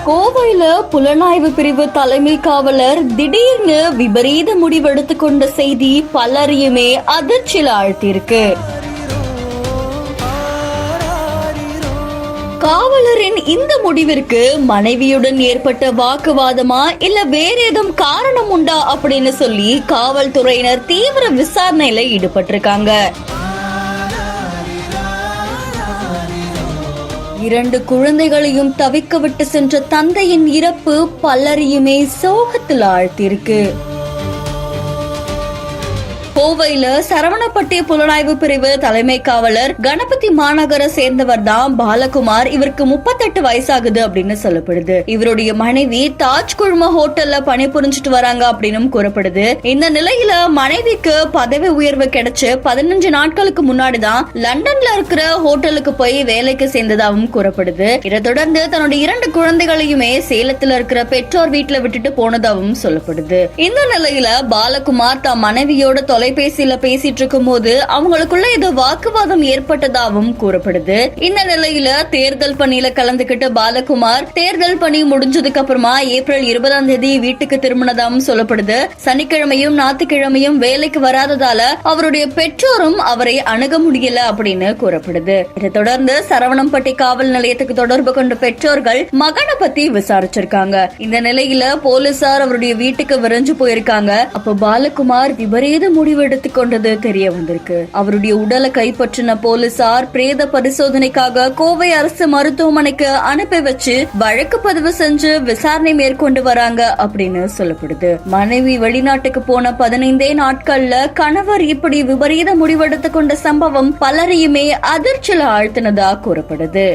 கோவையில புலனாய்வு பிரிவு தலைமை காவலர் திடீர்னு விபரீத முடிவெடுத்து கொண்ட செய்தி பலரையுமே அதிர்ச்சியில் ஆழ்த்தியிருக்கு. காவலரின் இந்த முடிவிற்கு மனைவியுடன் ஏற்பட்ட வாக்குவாதமா இல்ல வேற ஏதும் காரணம் உண்டா அப்படின்னு சொல்லி காவல்துறையினர் தீவிர விசாரணையில ஈடுபட்டிருக்காங்க. 2 குழந்தைகளையும் தவிக்க விட்டு சென்ற தந்தையின் இறப்பு பலரையுமே சோகத்தில் ஆழ்த்தியிருக்கு. கோவையில சரவணப்பட்டி புலனாய்வு பிரிவு தலைமை காவலர் கணபதி மாநகர சேர்ந்தவர் தான் பாலகுமார். இவருக்கு 38 வயசாகுது அப்படின்னு சொல்லப்படுது. இவருடைய மனைவி தாஜ் குழும ஹோட்டல்ல பணிபுரிஞ்சிட்டு வராங்க அப்படின்னு கூறப்படுது. இந்த நிலையில மனைவிக்கு பதவி உயர்வு கிடைச்சு 15 நாட்களுக்கு முன்னாடிதான் லண்டன்ல இருக்கிற ஹோட்டலுக்கு போய் வேலைக்கு சேர்ந்ததாகவும் கூறப்படுது. இதை தொடர்ந்து தன்னுடைய 2 குழந்தைகளையுமே சேலத்துல இருக்கிற பெற்றோர் வீட்டுல விட்டுட்டு போனதாகவும் சொல்லப்படுது. இந்த நிலையில பாலகுமார் தம் மனைவியோட தொலைபேசியில பேசிட்டு இருக்கும் போது அவங்களுக்குள்ள ஏதோ வாக்குவாதம் ஏற்பட்டதாகவும் கூறப்படுது. இந்த நிலையில தேர்தல் பணியில கலந்துகிட்ட பாலகுமார் தேர்தல் பணி முடிஞ்சதுக்கு அப்புறமா ஏப்ரல் 20ஆம் தேதி வீட்டுக்கு திரும்பினதாகவும் சொல்லப்படுது. சனிக்கிழமையும் ஞாயிற்றுக்கிழமையும் வேலைக்கு வராததால அவருடைய பெற்றோரும் அவரை அணுக முடியல அப்படின்னு கூறப்படுது. இதை தொடர்ந்து சரவணம்பட்டி காவல் நிலையத்துக்கு தொடர்பு கொண்ட பெற்றோர்கள் மகனை பத்தி விசாரிச்சிருக்காங்க. இந்த நிலையில போலீசார் அவருடைய வீட்டுக்கு விரைஞ்சு போயிருக்காங்க. அப்ப பாலகுமார் விபரீத முடிவு எடுத்துக் கொண்டது தெரிய வந்திருக்கு. அவருடைய உடலை கைப்பற்றின போலீசார் பிரேத பரிசோதனைக்காக கோவை அரசு மருத்துவமனைக்கு அனுப்பி வச்சு வழக்கு பதிவு செஞ்சு விசாரணை மேற்கொண்டு வராங்க அப்படின்னு சொல்லப்படுது. மனைவி வெளிநாட்டுக்கு போன 15 நாட்கள்ல கணவர் இப்படி விபரீத முடிவெடுத்துக் கொண்ட சம்பவம் பலரையுமே அதிர்ச்சியில் ஆழ்த்தினதா கூறப்படுது.